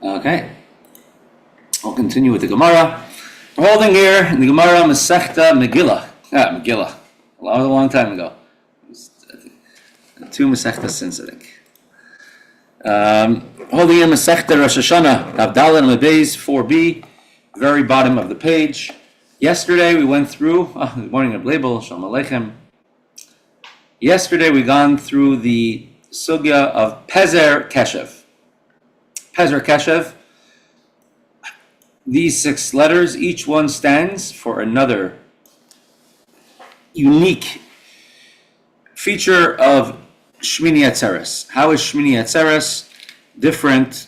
Okay, I'll continue with the Gemara. We're holding here in the Gemara Masechta Megillah. Megillah. A long time ago. Two Masechtas since, I think. Holding here Masechta Rosh Hashana, Avdallah and Lebeis 4b, very bottom of the page. Yesterday we went through, good morning, Rebbe, Shalom Aleichem. Yesterday we gone through the sugya of Pezer, Keshev. Pezer, Keshev. These 6 letters, each one stands for another unique feature of Shmini Atzeres. How is Shmini Atzeres different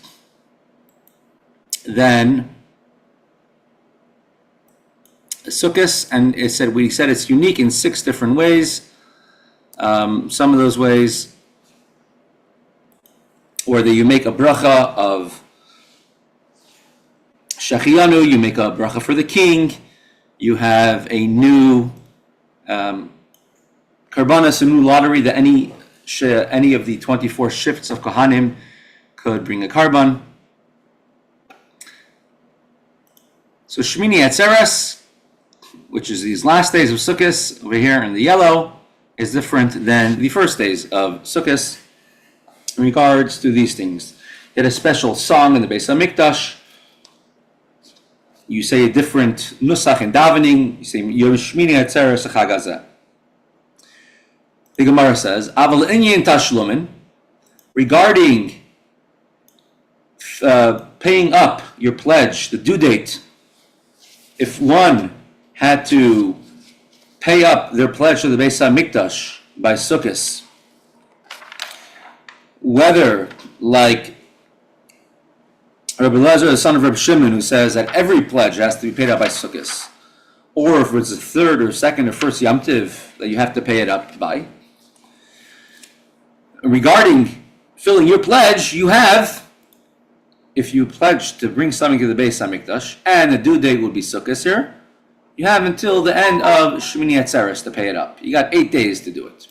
than Sukkos? And we said it's unique in 6 different ways. Some of those ways where you make a bracha of Shachianu, you make a bracha for the king, you have a new karbanas, a new lottery that any of the 24 shifts of Kohanim could bring a karban. So Shmini Atzeres, which is these last days of Sukkos, over here in the yellow, is different than the first days of Sukkos in regards to these things. You had a special song in the Beis HaMikdash. You say a different nusach in davening. You say Yom Shmini Atzeres Chag Hazeh. The Gemara says, Aval Inyan Tashlumin, regarding paying up your pledge, the due date, if one had to pay up their pledge to the Beis HaMikdash by Sukkos, whether like Rabbi Lezer, the son of Rabbi Shimon, who says that every pledge has to be paid up by Sukkos, or if it's the 3rd or 2nd or 1st Yom Tiv that you have to pay it up by. Regarding filling your pledge, you have, if you pledge to bring something to the Beis HaMikdash, and the due date would be Sukkos here, you have until the end of Shmini Atzeres to pay it up. You got 8 days to do it.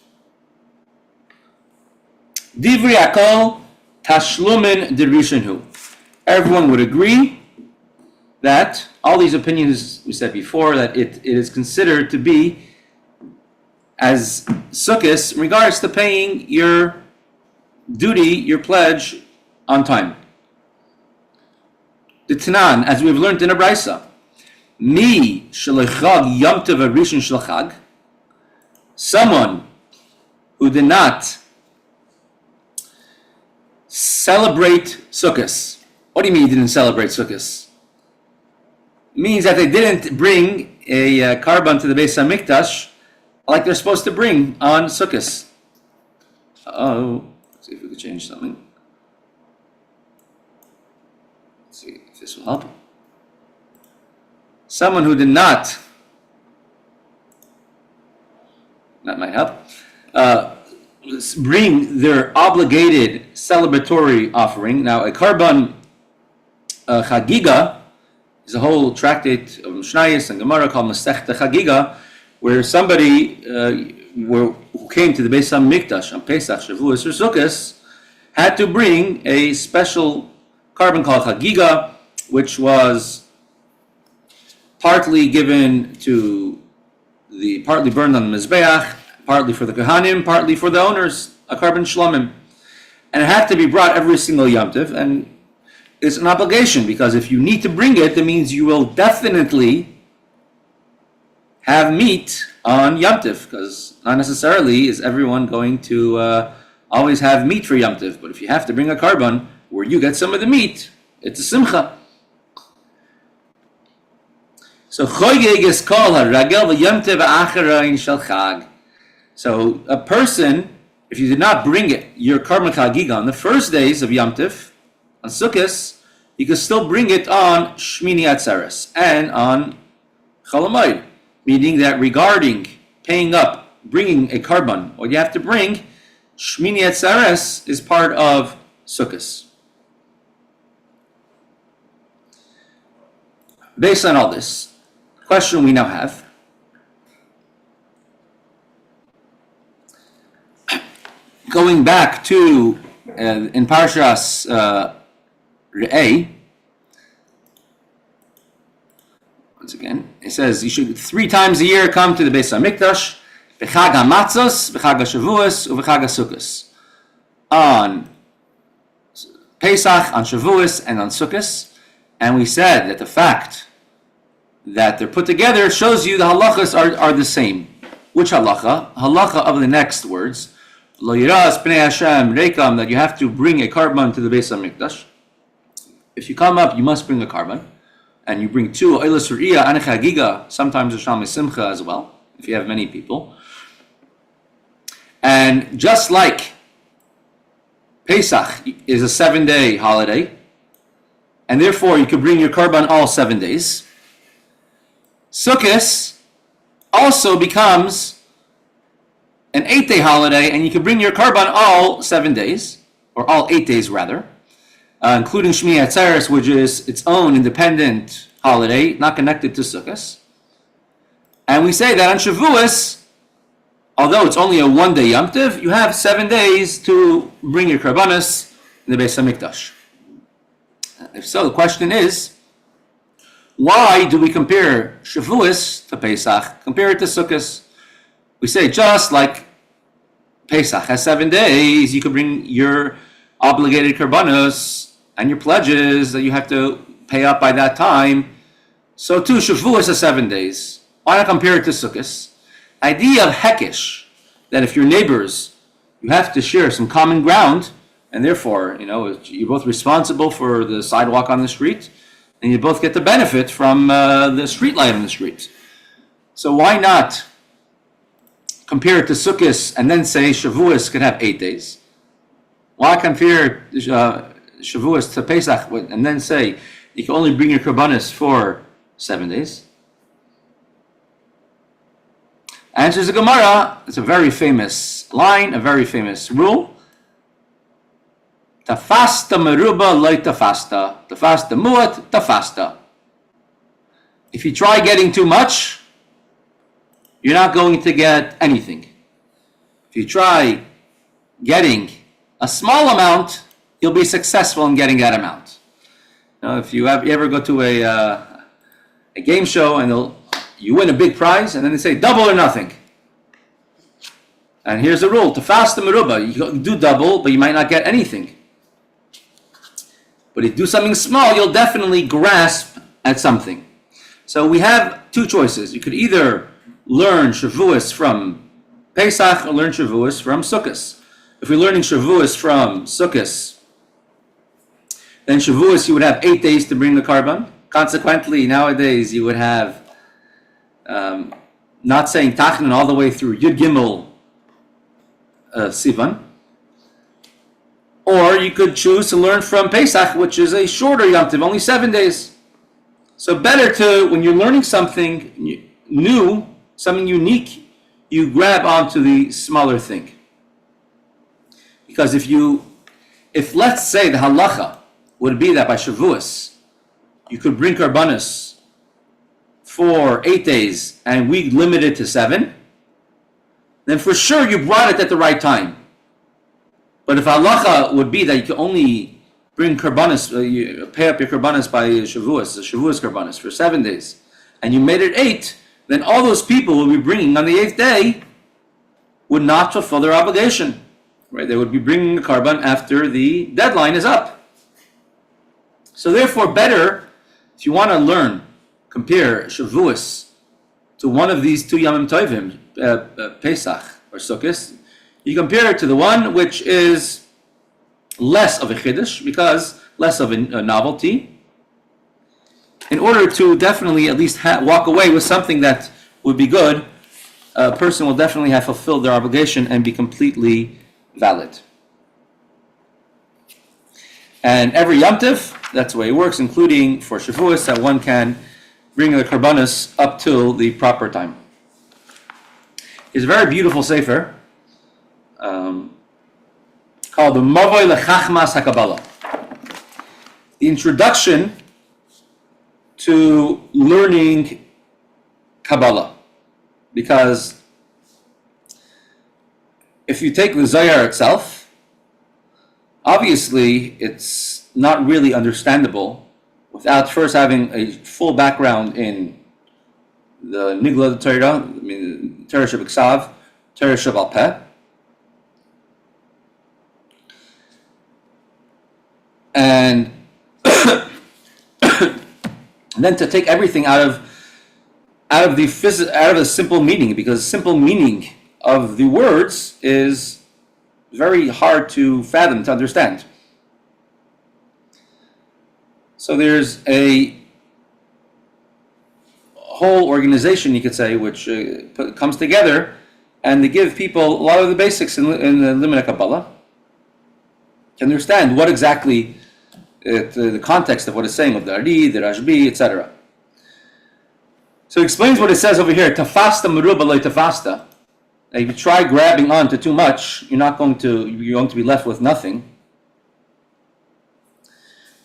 Divri Akol Tashlumin Derishinu. Everyone would agree that all these opinions we said before, that it is considered to be as Sukkos in regards to paying your duty, your pledge, on time. The Tanan, as we've learned in a Brisa, Mi shelichag Yom Tov Rishon shel Chag, someone who did not celebrate Sukkos. What do you mean you didn't celebrate Sukkos? It means that they didn't bring a karban to the Beis HaMikdash like they're supposed to bring on Sukkos. Let's see if we could change something. Let's see if this will help. Someone who did not, that might help, bring their obligated celebratory offering. Now, a karban chagiga is a whole tractate of Mishnayos and Gemara called Masechta Chagiga, where somebody who came to the Beis HaMikdash on Pesach, Shavuos, or Sukkos had to bring a special karban called Chagiga, which was partly given to partly burned on the Mizbeach, partly for the Kohanim, partly for the owners, a karban shlomim. And it had to be brought every single Yom Tov, and it's an obligation, because if you need to bring it, that means you will definitely have meat on Yom Tov, because not necessarily is everyone going to always have meat for Yom Tov, but if you have to bring a karban where you get some of the meat, it's a simcha. So choyeg is called haragel v'Yom Tov acharayin shel Chag. So a person, if you did not bring it, your karban chagiga on the first days of Yom Tov, on Sukkos, you can still bring it on Shmini Atzeres and on Chol Hamoed, meaning that regarding paying up, bringing a karban, what you have to bring, Shmini Atzeres is part of Sukkos. Based on all this, question we now have, going back to in Parshas Re'eh. Once again, it says you should 3 times a year come to the Beis HaMikdash, b'chag hamatzos, b'chag haShavuos, u'b'chag haSukkos. On Pesach, on Shavuos, and on Sukkos. And we said that the fact that they're put together shows you the halachas are the same. Which halacha? Halacha of the next words. Lo yiras pnei Hashem reikam, that you have to bring a carbon to the Beis HaMikdash. If you come up, you must bring a carbon. And you bring 2, oilas uriya, and chagiga, sometimes a shalmei simcha as well, if you have many people. And just like Pesach is a 7-day holiday, and therefore you could bring your carbon all 7 days, Sukkot also becomes an 8-day holiday, and you can bring your carbon all 7 days, or all 8 days rather, including Shmini Atzeres, which is its own independent holiday, not connected to Sukkot. And we say that on Shavuos, although it's only a 1-day Yom Tov, you have 7 days to bring your karbanos in the Beis HaMikdash. If so, the question is, why do we compare Shavuos to Pesach, compare it to Sukkot? We say just like Pesach has 7 days, you can bring your obligated karbanos and your pledges that you have to pay up by that time. So too, Shavuos is 7 days. Why not compare it to Sukkot? Idea of hekesh, that if you're neighbors, you have to share some common ground, and therefore, you're both responsible for the sidewalk on the street, and you both get the benefit from the street light on the street. So why not compare it to Sukkot and then say Shavuos could have 8 days? Why compare Shavuos to Pesach and then say you can only bring your karbanos for 7 days? Answers the Gemara. It's a very famous line, a very famous rule. Tafasta meruba loy tafasta. Tafasta muat tafasta. If you try getting too much, you're not going to get anything. If you try getting a small amount, you'll be successful in getting that amount. If you ever go to a game show and you win a big prize, and then they say double or nothing. And here's the rule: tafasta meruba. You can do double, but you might not get anything. But if you do something small, you'll definitely grasp at something. So we have 2 choices. You could either learn Shavuos from Pesach or learn Shavuos from Sukkot. If we're learning Shavuos from Sukkot, then Shavuos you would have 8 days to bring the carbon. Consequently, nowadays you would have not saying Tachnan all the way through Yud Gimel Sivan. Or you could choose to learn from Pesach, which is a shorter Yom Tov, only 7 days. So better to, when you're learning something new, something unique, you grab onto the smaller thing. Because if let's say the halacha would be that by Shavuos, you could bring karbanos for 8 days and we limit it to 7, then for sure you brought it at the right time. But if halacha would be that you can only bring karbanos, you pay up your karbanos by Shavuos, the Shavuos karbanos for 7 days, and you made it 8, then all those people will be bringing on the 8th day would not fulfill their obligation. Right? They would be bringing the carbon after the deadline is up. So therefore, better, if you want to learn, compare Shavuos to one of these 2 Yamim Tovim, Pesach or Sukkot, you compare it to the one which is less of a chiddush, because less of a novelty, in order to definitely at least walk away with something that would be good. A person will definitely have fulfilled their obligation and be completely valid. And every Yom Tov, that's the way it works, including for Shavuos, that one can bring the karbanos up till the proper time. It's a very beautiful sefer called the Mavoi Lechachmas HaKabbalah. The introduction to learning Kabbalah. Because if you take the Zohar itself, obviously it's not really understandable without first having a full background in the Nigla Torah, I mean, Torah Shebeksav, Torah Shebal Peh. And then to take everything out of the simple meaning, because simple meaning of the words is very hard to fathom, to understand. So there's a whole organization, you could say, which comes together, and they give people a lot of the basics in the Limud Kabbalah to understand what exactly the context of what it's saying, of the Ari, the Rashbi, etc. So it explains what it says over here, tafasta meruba lo tafasta. If you try grabbing onto too much, you're going to be left with nothing.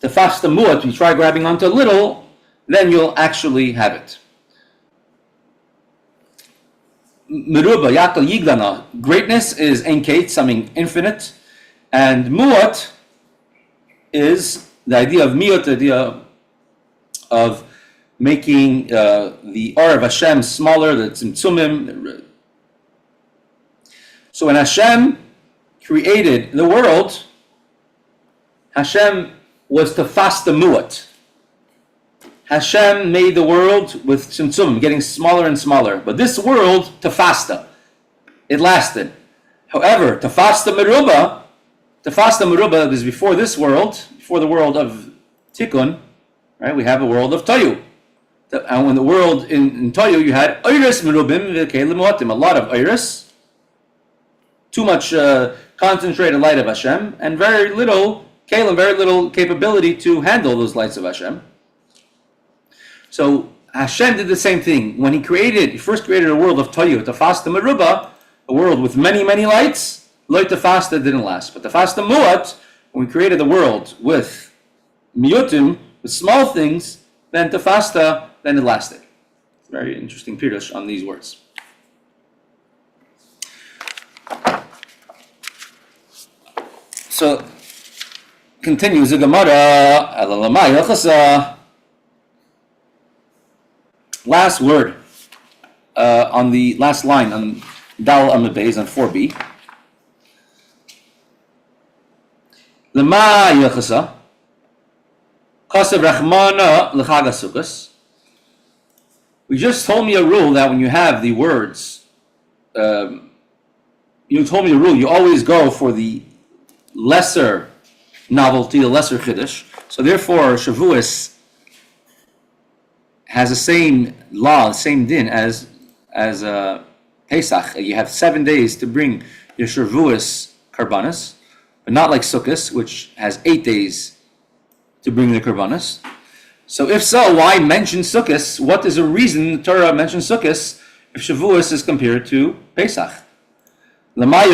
Tafasta muat, if you try grabbing onto a little, then you'll actually have it. Meruba, yakal yiglana, greatness is enkate, something infinite, and muat is the idea of miut, the idea of making the Or of Hashem smaller, the tzimtzumim. So when Hashem created the world, Hashem was tafasta muat. Hashem made the world with tzimtzum, getting smaller and smaller. But this world, tafasta, it lasted. However, tafasta meruba is before this world, before the world of Tikkun, right? We have a world of Toyu. And when the world in Toyu, you had Iris merubim v'kelim muatim, a lot of Iris, too much concentrated light of Hashem, and very little kelim, very little capability to handle those lights of Hashem. So Hashem did the same thing. When He first created a world of Toyu, tafasta meruba, a world with many, many lights. Lo tafasta didn't last. But tafasta muat, when we created the world with miutim, with small things, then tafasta, then it lasted. Very interesting pirush on these words. So, continues the Gemara, last word on the last line on Dal Amud Beis on 4b. Lema yachasa Keshev Rachmana l'Chag HaSukkos. We just told me a rule that when you have the words, you told me a rule, you always go for the lesser novelty, the lesser chiddush. So therefore, Shavuos has the same law, the same din as Pesach. You have 7 days to bring your Shavuos karbanos, but not like Sukkos, which has 8 days to bring the karbanos. So if so, why mention Sukkos? What is the reason the Torah mentions Sukkos if Shavuos is compared to Pesach? Why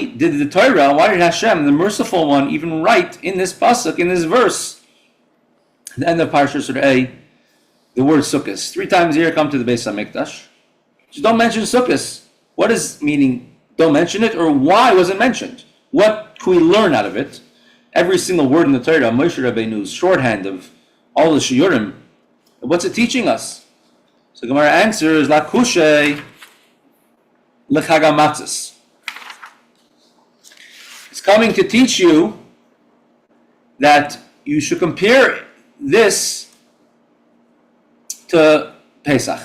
did the Torah, why did Hashem, the merciful one, even write in this pasuk, in this verse, at the end of Parashat Surah, the word Sukkos? 3 times a year come to the Beis HaMikdash. Just don't mention Sukkos. What is meaning? Don't mention it, or why was it mentioned? What can we learn out of it? Every single word in the Torah, Moshe Rabbeinu's shorthand of all the shiurim, what's it teaching us? So Gemara answers, Lakushe l'Chag HaMatzos. It's coming to teach you that you should compare this to Pesach.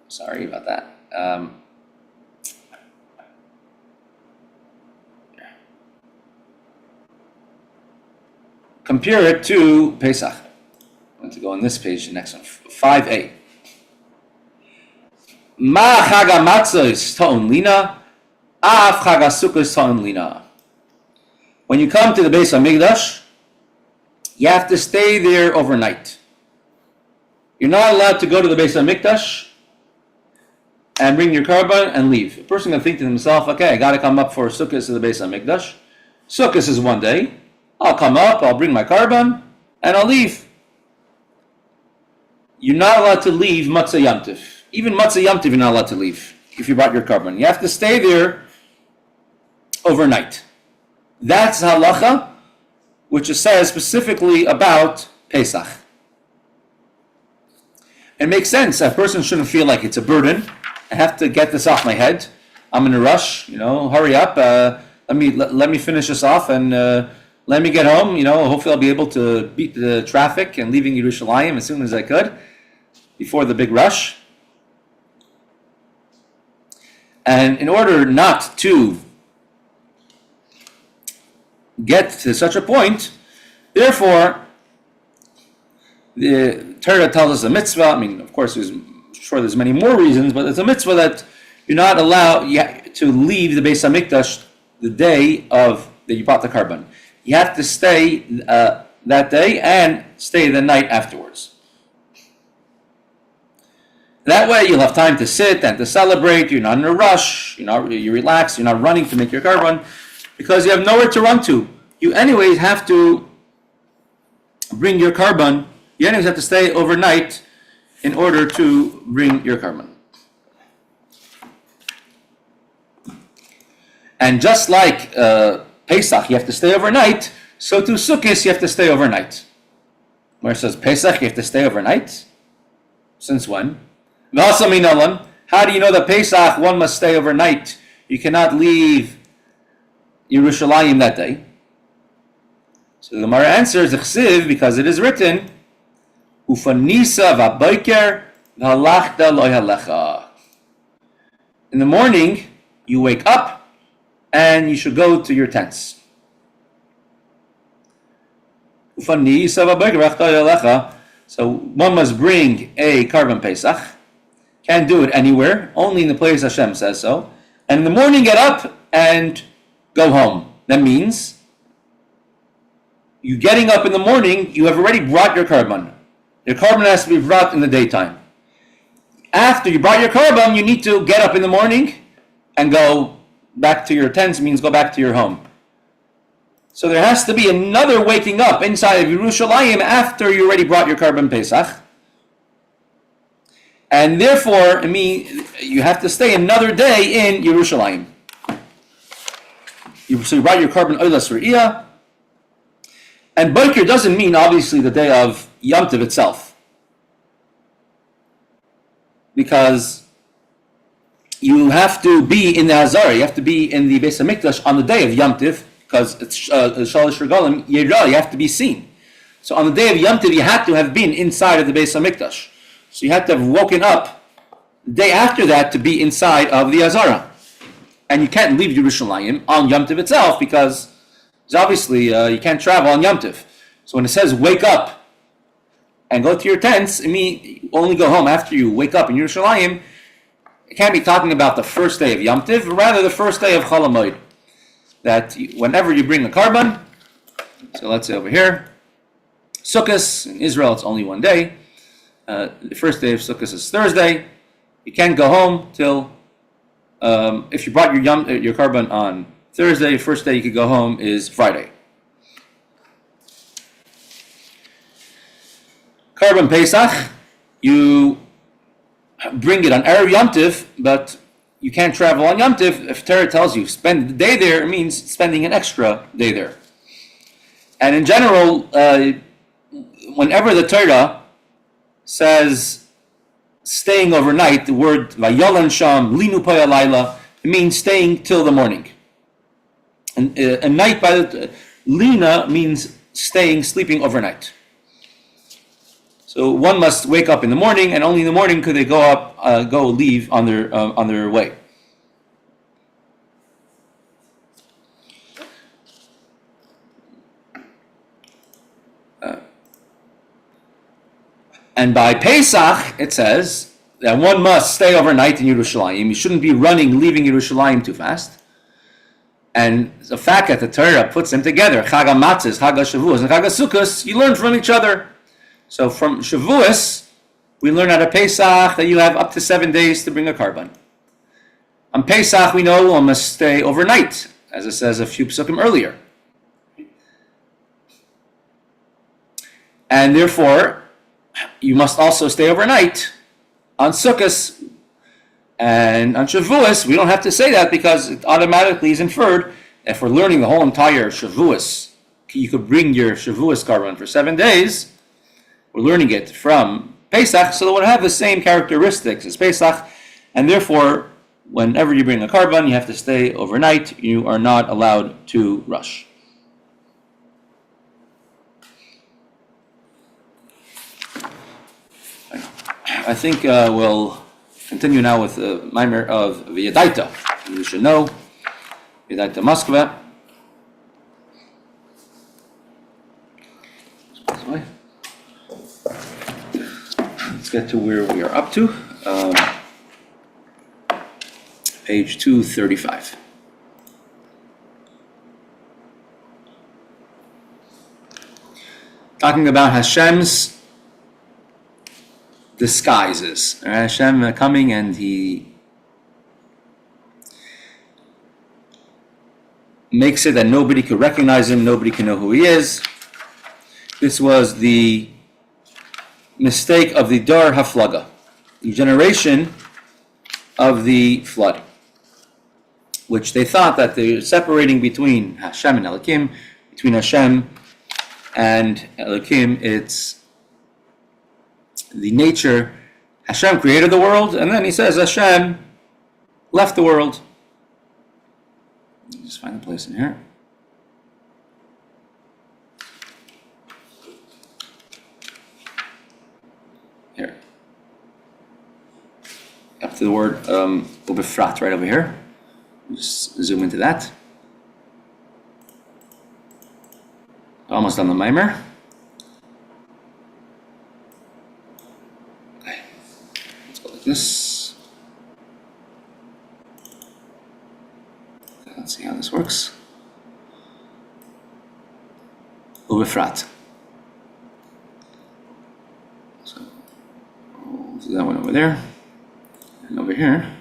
Sorry about that. Compare it to Pesach. I'm going to go on this page, the next one, 5a. Ma Chag HaMatzos ta'on lina, af Chag HaSukkos ta'on lina. When you come to the Beis HaMikdash, you have to stay there overnight. You're not allowed to go to the Beis HaMikdash and bring your karban and leave. A person can think to himself, okay, I got to come up for Sukkos to the Beis HaMikdash. Sukkos is 1 day. I'll come up, I'll bring my karban, and I'll leave. You're not allowed to leave Matzah Yom Tov. Even Matzah Yom Tov you're not allowed to leave. if you brought your carbon. You have to stay there overnight. That's halacha, which it says specifically about Pesach. It makes sense. A person shouldn't feel like it's a burden. I have to get this off my head. I'm in a rush. Hurry up. Let me finish this off and let me get home. Hopefully I'll be able to beat the traffic and leaving Yerushalayim as soon as I could before the big rush. And in order not to get to such a point, therefore, the Torah tells us a mitzvah. I mean, of course, there's many more reasons, but it's a mitzvah that you're not allowed to leave the Beis Hamikdash the day that you brought the carbon. You have to stay that day and stay the night afterwards. That way, you'll have time to sit and to celebrate. You're not in a rush. You're relaxed. You're not running to make your carbon because you have nowhere to run to. You anyways have to bring your carbon. You anyways have to stay overnight in order to bring your carbon. And just like Pesach, you have to stay overnight, so to Sukkot, you have to stay overnight. Where it says Pesach, you have to stay overnight? Since when? How do you know that Pesach, one must stay overnight? You cannot leave Yerushalayim that day. So the Gemara answers, because it is written, Ufanisa v'aboker v'halachta lo yalecha. In the morning, you wake up and you should go to your tents. Ufanisa v'aboker v'halachta lo yalecha. So one must bring a carbon Pesach. Can't do it anywhere, only in the place Hashem says so. And in the morning, get up and go home. That means you getting up in the morning, you have already brought your carbon. Your carbon has to be brought in the daytime. After you brought your carbon, you need to get up in the morning and go back to your tents, means go back to your home. So there has to be another waking up inside of Yerushalayim after you already brought your carbon Pesach. And therefore, you have to stay another day in Yerushalayim. So you brought your carbon Oilas Re'iyah. And Boker doesn't mean, obviously, the day of Yom Tov itself. Because you have to be in the Hazara, you have to be in the Beis HaMikdash on the day of Yom Tov, because it's Shalosh Regalim, Yirah, you have to be seen. So on the day of Yom Tov, you had to have been inside of the Beis HaMikdash. So you had to have woken up the day after that to be inside of the Hazara. And you can't leave Yerushalayim on Yom Tov itself, because obviously you can't travel on Yom Tov. So when it says wake up and go to your tents, you only go home after you wake up in Yerushalayim. It can't be talking about the first day of Yom Tov, but rather the first day of Chol HaMoed. That whenever you bring a carbon, so let's say over here, Sukkot, in Israel it's only one day. The first day of Sukkot is Thursday. You can't go home till, if you brought your carbon on Thursday, first day you could go home is Friday. Carbon Pesach, you bring it on Erev Yom Tov, but you can't travel on Yom Tov. If Torah tells you spend the day there, it means spending an extra day there. And in general, whenever the Torah says staying overnight, the word Vayolan Sham, Linu Poya Laila, it means staying till the morning. And a night by the Lina means sleeping overnight. So one must wake up in the morning, and only in the morning could they leave on their way. And by Pesach, it says that one must stay overnight in Yerushalayim. You shouldn't be leaving Yerushalayim too fast. And the fact that the Torah puts them together, Chag HaMatzos, Chag HaShavuos, and Chag HaSukkos, you learn from each other. So from Shavuos, we learn out of Pesach that you have up to 7 days to bring a carbon. On Pesach, we know one must stay overnight, as it says a few psukim earlier. And therefore, you must also stay overnight on Sukkot, And on Shavuos, we don't have to say that because it automatically is inferred. If we're learning the whole entire Shavuos, you could bring your Shavuos carbon for 7 days. We're learning it from Pesach, so it would have the same characteristics as Pesach, and therefore, whenever you bring a carbon, you have to stay overnight. You are not allowed to rush. I think we'll continue now with the mimer of V'yadaita. You should know V'yadaita Moskva. Let's get to where we are up to. Page 235. Talking about Hashem's disguises. Hashem coming and he makes it that nobody could recognize him, nobody can know who he is. This was the mistake of the Dar Haflaga, the generation of the flood, which they thought that they're separating between Hashem and Elokim, between Hashem and Elokim. It's the nature. Hashem created the world, and then he says Hashem left the world. Just find a place in here. Here. Up to the word ubefrat right over here. Just zoom into that. Almost on the mimer. Okay. Let's go like this. Okay, let's see how this works. Ubefrat. So we'll do that one over there. And over here.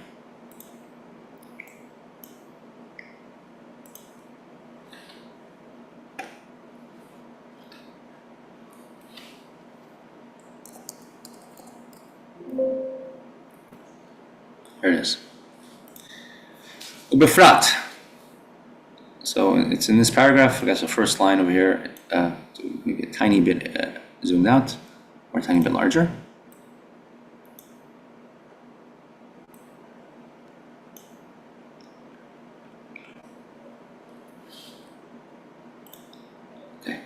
There it is. Ubefrat. So it's in this paragraph. I guess the first line over here. Maybe a tiny bit zoomed out, or a tiny bit larger. Okay.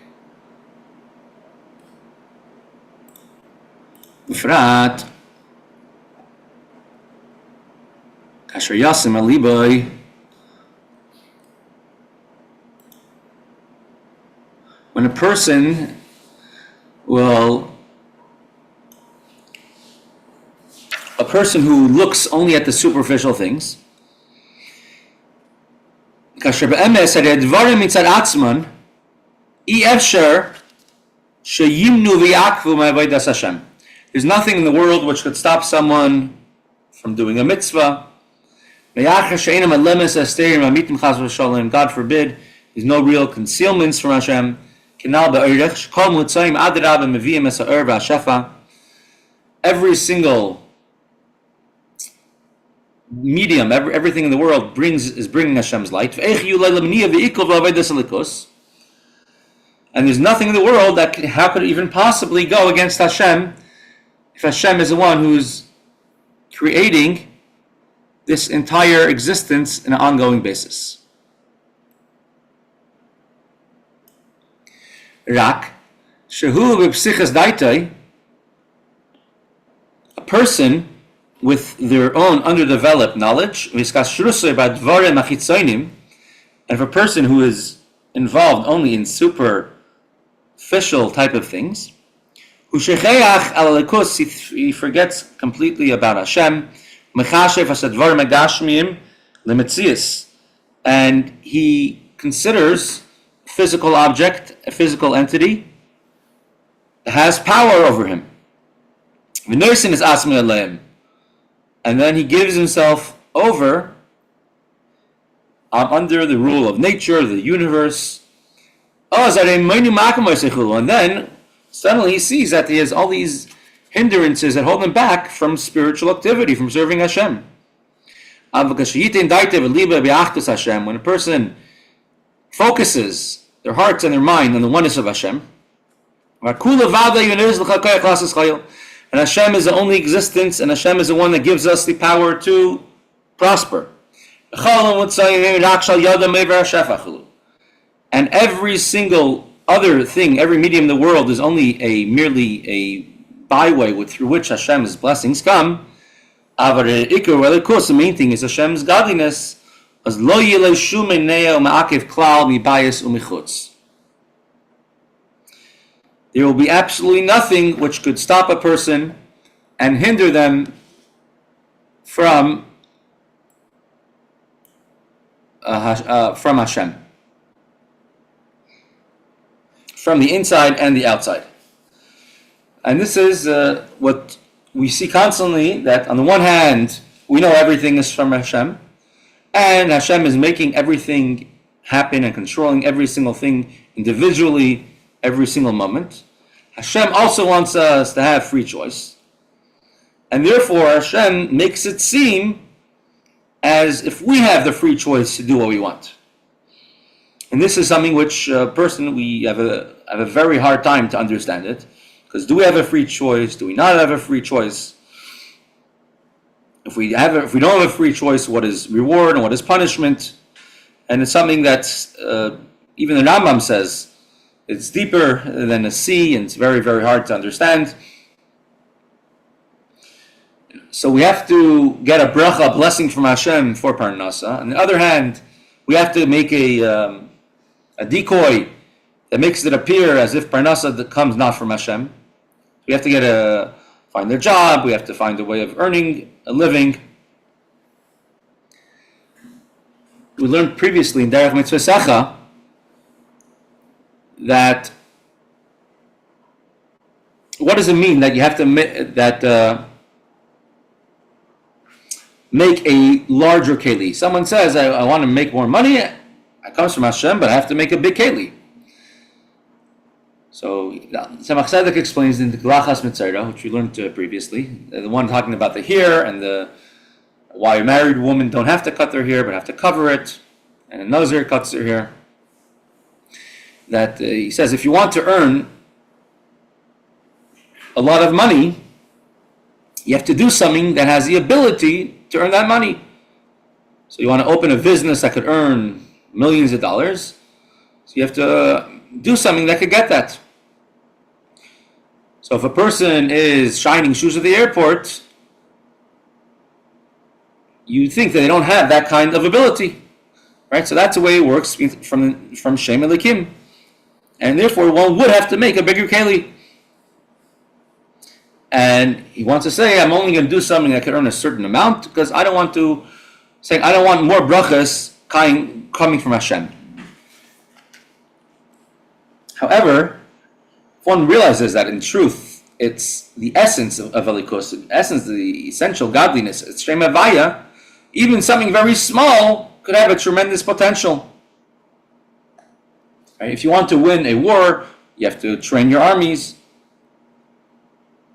Ubefrat. Asher Yasim Aliboy. When a person who looks only at the superficial things, Kasher be'emes hadvarim mitzad atzman, efshar sheyimnu v'yakvu ma'avodas Hashem. There's nothing in the world which could stop someone from doing a mitzvah. God forbid, there's no real concealments from Hashem. Every single medium, everything in the world is bringing Hashem's light. And there's nothing in the world how could it even possibly go against Hashem if Hashem is the one who's creating this entire existence in an ongoing basis. Rak, shehu b'psichas daitai, a person with their own underdeveloped knowledge, and if a person who is involved only in superficial type of things, he forgets completely about Hashem, and he considers physical object, a physical entity, has power over him. And then he gives himself over under the rule of nature, the universe. And then suddenly he sees that he has all these hindrances that hold him back from spiritual activity, from serving Hashem. When a person focuses their hearts and their mind on the oneness of Hashem, and Hashem is the only existence, and Hashem is the one that gives us the power to prosper. And every single other thing, every medium in the world is only merely a byway through which Hashem's blessings come. The main thing is Hashem's godliness. There will be absolutely nothing which could stop a person and hinder them from Hashem, from the inside and the outside. And this is what we see constantly, that on the one hand, we know everything is from Hashem, and Hashem is making everything happen and controlling every single thing individually, every single moment. Hashem also wants us to have free choice. And therefore, Hashem makes it seem as if we have the free choice to do what we want. And this is something which we have a very hard time to understand it. Because do we have a free choice? Do we not have a free choice? If we don't have a free choice, what is reward and what is punishment? And it's something that's even the Rambam says it's deeper than a sea, and it's very, very hard to understand. So we have to get a bracha, a blessing from Hashem for Parnasa. On the other hand, we have to make a decoy that makes it appear as if Parnasa comes not from Hashem. We have to find their job. We have to find a way of earning a living. We learned previously in Derech Mitzvah Secha that what does it mean that you have to make a larger keli? Someone says, I want to make more money. It comes from Hashem, but I have to make a big keli. So Tzemach Tzedek explains in the Glachas Mitzayra, which we learned previously, the one talking about the hair and why married women don't have to cut their hair but have to cover it, and a Nazir cuts their hair. That he says if you want to earn a lot of money, you have to do something that has the ability to earn that money. So you want to open a business that could earn millions of dollars, so you have to do something that could get that. So if a person is shining shoes at the airport, you think that they don't have that kind of ability, right? So that's the way it works from Shem Elikim, and therefore one would have to make a bigger keli. And he wants to say, I'm only going to do something that can earn a certain amount because I don't want more brachas coming from Hashem. However, if one realizes that in truth, it's the essence of Elikus, the essence of the essential godliness, it's Shem Havaya, even something very small could have a tremendous potential. Right? If you want to win a war, you have to train your armies.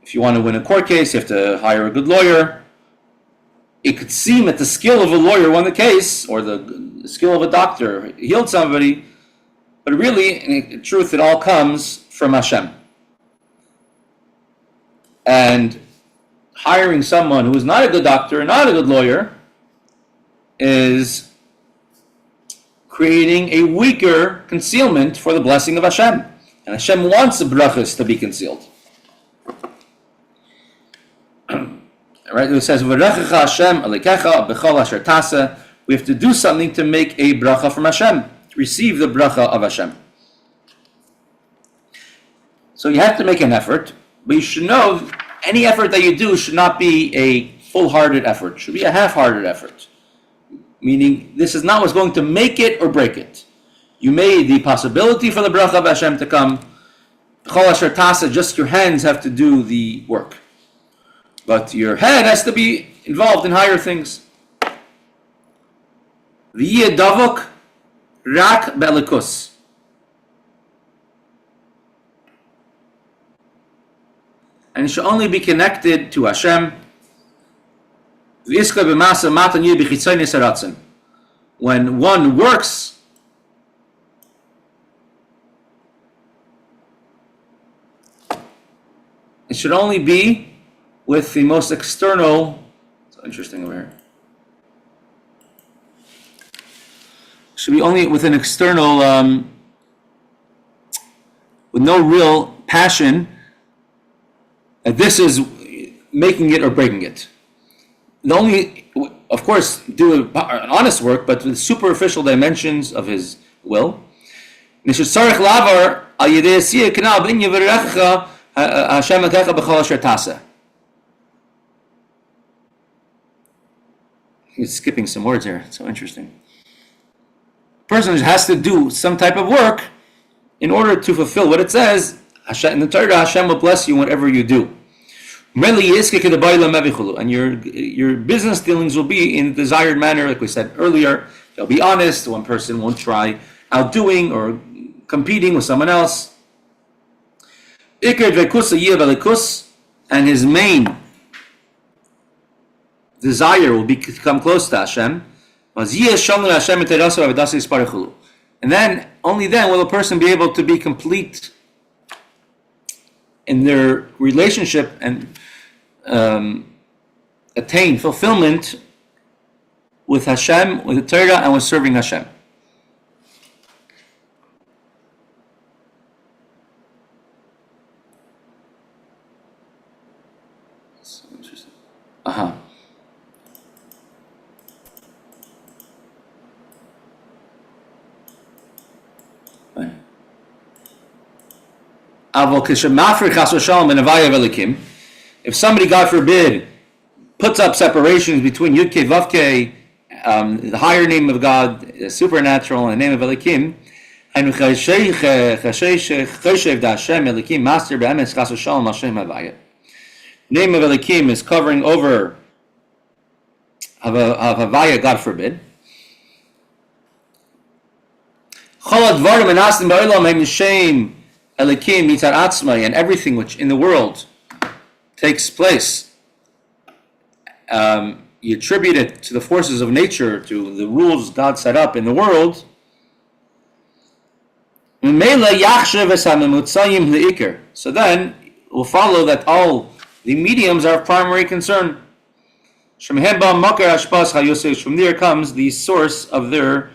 If you want to win a court case, you have to hire a good lawyer. It could seem that the skill of a lawyer won the case, or the skill of a doctor healed somebody, but really, in truth, it all comes from Hashem. And hiring someone who is not a good doctor, not a good lawyer, is creating a weaker concealment for the blessing of Hashem. And Hashem wants the brachas to be concealed. Right? It says, "V'rechecha Hashem alikecha b'chol asher tasa." We have to do something to make a bracha from Hashem, to receive the bracha of Hashem. So you have to make an effort, but you should know any effort that you do should not be a full-hearted effort. It should be a half-hearted effort. Meaning, this is not what's going to make it or break it. You made the possibility for the bracha of Hashem to come. B'chol asher tasa, just your hands have to do the work. But your head has to be involved in higher things. V'yeh davok rak be'elikus. And it should only be connected to Hashem. When one works, it should only be with the most external. So interesting over here. Should be only with an external, with no real passion. That this is making it or breaking it. The only, of course, do an honest work, but with superficial dimensions of his will. It's skipping some words here. It's so interesting. A person has to do some type of work in order to fulfill what it says. In the Torah, Hashem will bless you whatever you do. And your business dealings will be in the desired manner, like we said earlier. They'll be honest. One person won't try outdoing or competing with someone else. And his main desire will be to come close to Hashem. And then, only then will a person be able to be complete in their relationship and attain fulfillment with Hashem, with the Torah, and with serving Hashem. So interesting. If somebody, God forbid, puts up separations between Yud-Kei, Vav-Kei, the higher name of God, the supernatural, and the name of Elikim, and name of Elikim is covering over of Havaya, God forbid. And everything which in the world takes place, you attribute it to the forces of nature, to the rules God set up in the world. So then we'll follow that all the mediums are of primary concern. From there comes the source of their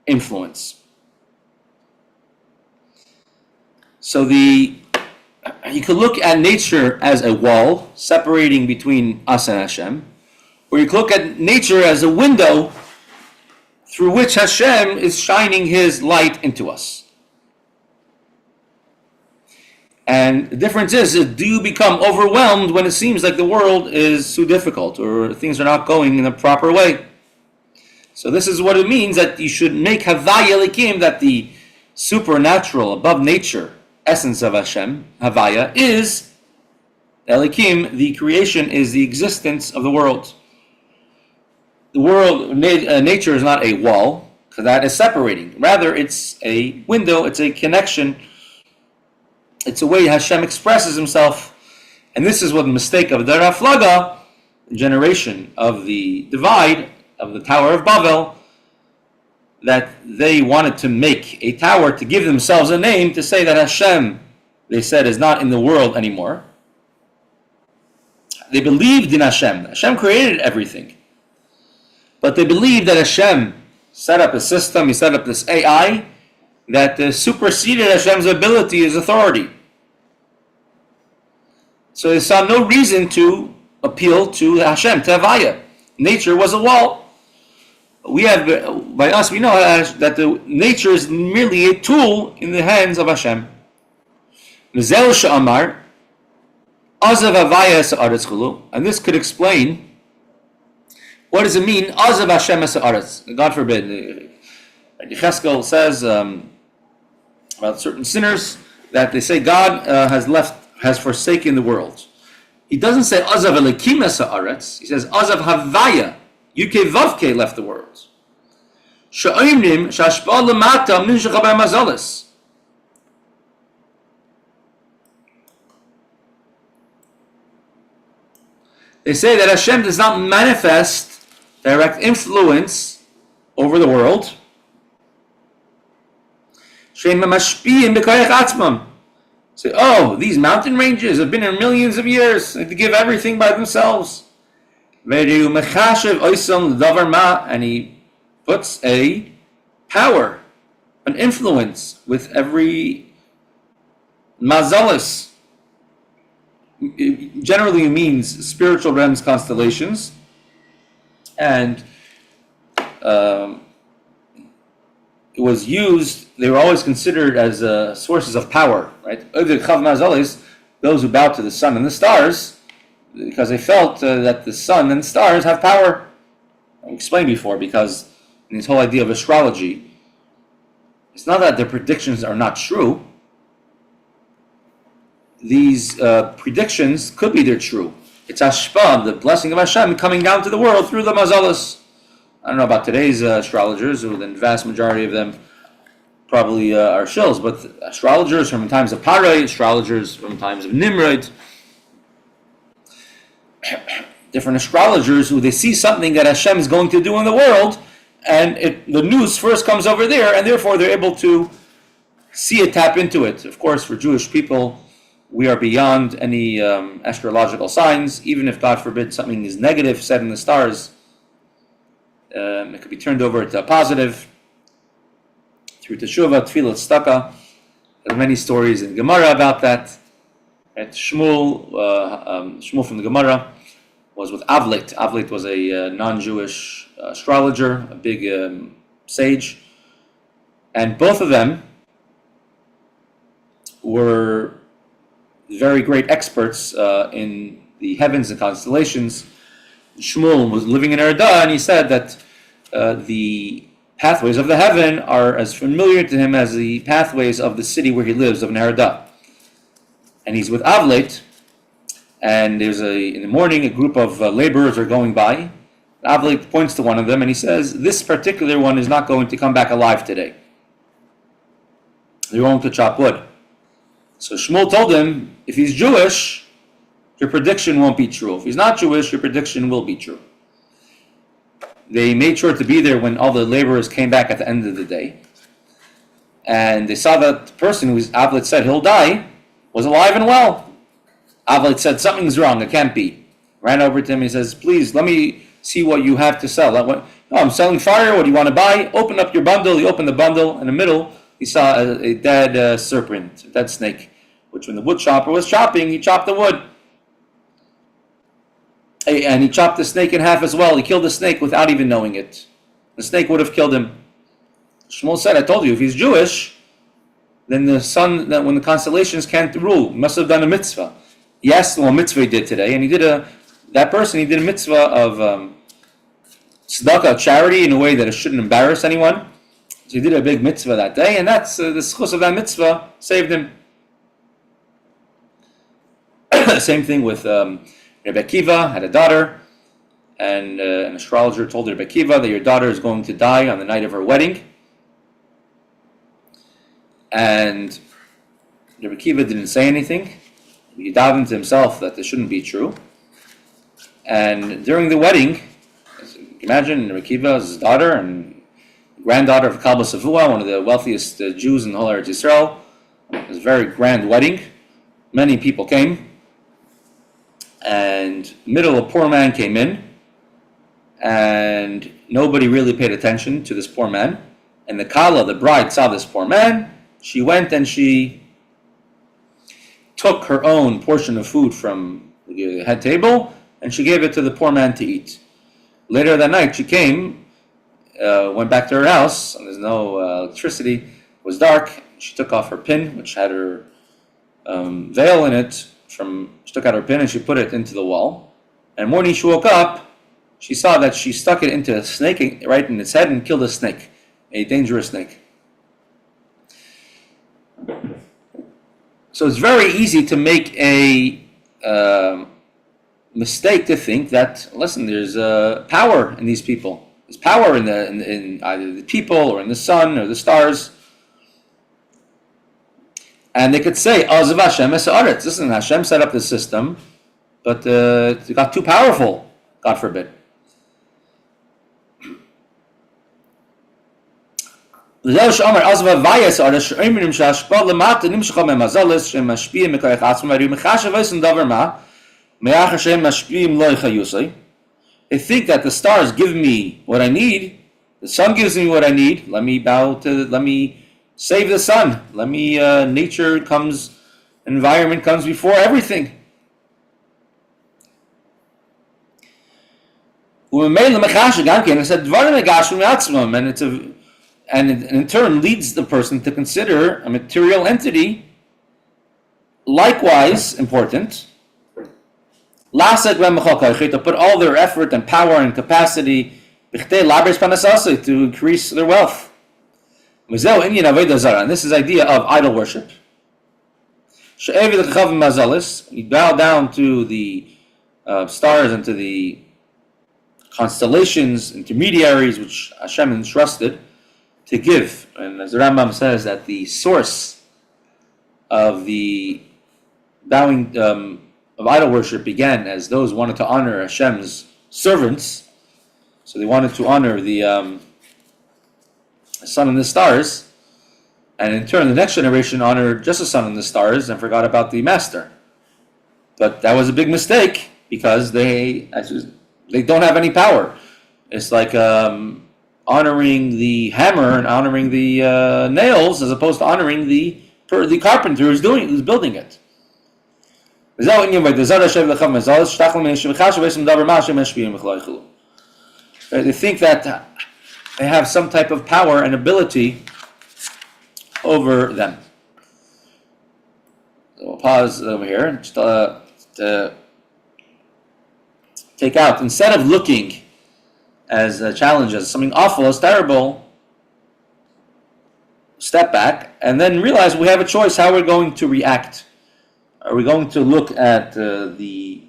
influence. So you could look at nature as a wall separating between us and Hashem, or you could look at nature as a window through which Hashem is shining His light into us. And the difference is, do you become overwhelmed when it seems like the world is too difficult or things are not going in the proper way? So this is what it means, that you should make Havaya Elikim, that the supernatural, above nature, essence of Hashem, Havaya, is Elikim, the creation is the existence of the world. The world, nature is not a wall, because that is separating. Rather, it's a window, it's a connection. It's a way Hashem expresses Himself. And this is what the mistake of the Raflaga, the generation of the divide, of the Tower of Babel, that they wanted to make a tower to give themselves a name, to say that Hashem, they said, is not in the world anymore. They believed in Hashem. Hashem created everything. But they believed that Hashem set up a system, He set up this AI, that superseded Hashem's ability, His authority. So they saw no reason to appeal to Hashem, to Havaya. Nature was a wall. We know that the nature is merely a tool in the hands of Hashem. And this could explain, what does it mean, Azav Hashem Ha'aretz? God forbid. Hershel says about certain sinners that they say God has forsaken the world. He doesn't say Azav Elikim Ha'aretz. He says Azav Havaya. Yud-Kei Vav-Kei left the world. Sha'imnim shashpa lemata minshach bar mazalis. They say that Hashem does not manifest direct influence over the world. Say, these mountain ranges have been here millions of years, and to give everything by themselves. And he puts a power, an influence with every mazalis. It generally means spiritual realms, constellations, and it was used. They were always considered as sources of power, right? Those who bow to the sun and the stars, because they felt that the sun and stars have power. I explained before, because in this whole idea of astrology, it's not that their predictions are not true. These predictions could be they're true. It's Hashpa, the blessing of Hashem, coming down to the world through the mazalas. I don't know about today's astrologers, who the vast majority of them probably are shills, but astrologers from times of Parai, astrologers from times of Nimrod, different astrologers who they see something that Hashem is going to do in the world, and the news first comes over there, and therefore they're able to see it, tap into it. Of course, for Jewish people, we are beyond any astrological signs. Even if, God forbid, something is negative said in the stars, it could be turned over to a positive through teshuvah, tefillah, tzedakah. There are many stories in Gemara about that. And Shmuel from the Gemara was with Avlit. Avlit was a non-Jewish astrologer, a big sage, and both of them were very great experts in the heavens and constellations. Shmuel was living in Erda, and he said that the pathways of the heaven are as familiar to him as the pathways of the city where he lives, of Erda. And he's with Avlet, and in the morning, a group of laborers are going by. Avlet points to one of them, and he says, "This particular one is not going to come back alive today. They're going to chop wood." So Shmuel told him, if he's Jewish, your prediction won't be true. If he's not Jewish, your prediction will be true. They made sure to be there when all the laborers came back at the end of the day. And they saw that the person who Avlet said he'll die was alive and well. Avlet said, something's wrong, it can't be. Ran over to him, he says, please, let me see what you have to sell. I'm selling fire, what do you want to buy? Open up your bundle. He opened the bundle. In the middle, he saw a dead serpent, a dead snake, which when the wood chopper was chopping, he chopped the wood. And he chopped the snake in half as well. He killed the snake without even knowing it. The snake would have killed him. Shmuel said, I told you, if he's Jewish, then the sun, when the constellations can't rule, he must have done a mitzvah. Yes, well, mitzvah he did today, and he did a mitzvah of tzedakah, charity, in a way that it shouldn't embarrass anyone. So he did a big mitzvah that day, and that's the schus of that mitzvah saved him. Same thing with Rebbe Akiva had a daughter, and an astrologer told Rebbe Akiva that your daughter is going to die on the night of her wedding. And Rebbe Akiva didn't say anything. He davened to himself that this shouldn't be true. And during the wedding, imagine Rebbe Akiva's daughter and granddaughter of Kalba Savua, one of the wealthiest Jews in the whole Eretz Yisrael. It was a very grand wedding. Many people came. And middle, a poor man came in, and nobody really paid attention to this poor man. And the Kala, the bride, saw this poor man. She went and she took her own portion of food from the head table, and she gave it to the poor man to eat. Later that night, she came, went back to her house, and there's no electricity. It was dark. She took off her pin, which had her veil in it. She took out her pin and she put it into the wall. And morning she woke up, she saw that she stuck it into a snake right in its head and killed a snake, a dangerous snake. So it's very easy to make a mistake to think that, listen, there's power in these people. There's power in either the people or in the sun or the stars. And they could say, Ozav Hashem es haaretz. Listen, Hashem set up the system, but it got too powerful, God forbid. This is why they think that the stars give me what I need, the sun gives me what I need. Let me save the sun. Nature comes, environment comes before everything. And in turn leads the person to consider a material entity likewise important, to put all their effort and power and capacity to increase their wealth. And this is the idea of idol worship. You bow down to the stars and to the constellations, intermediaries which Hashem entrusted to give. And as the Rambam says, that the source of the bowing of idol worship began as those wanted to honor Hashem's servants. So they wanted to honor the sun and the stars, and in turn the next generation honored just the sun and the stars and forgot about the master. But that was a big mistake, because they don't have any power. It's like honoring the hammer and honoring the nails, as opposed to honoring the carpenter who's building it. They think that they have some type of power and ability over them. So we'll pause over here and just to take out, instead of looking as a challenge, as something awful, as terrible, step back and then realize we have a choice how we're going to react. Are we going to look at the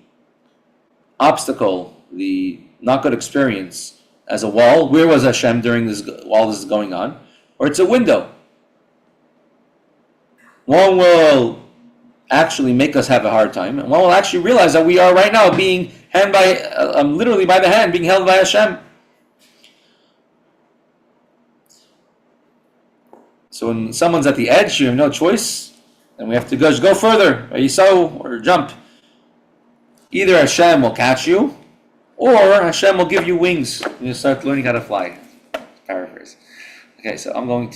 obstacle, the not good experience, as a wall? Where was Hashem during this while this is going on? Or it's a window. One will actually make us have a hard time, and one will actually realize that we are right now being literally by the hand, being held by Hashem. So when someone's at the edge, you have no choice, and we have to go further, or jump. Either Hashem will catch you, or Hashem will give you wings. You start learning how to fly. Paraphrase. Okay, so I'm going to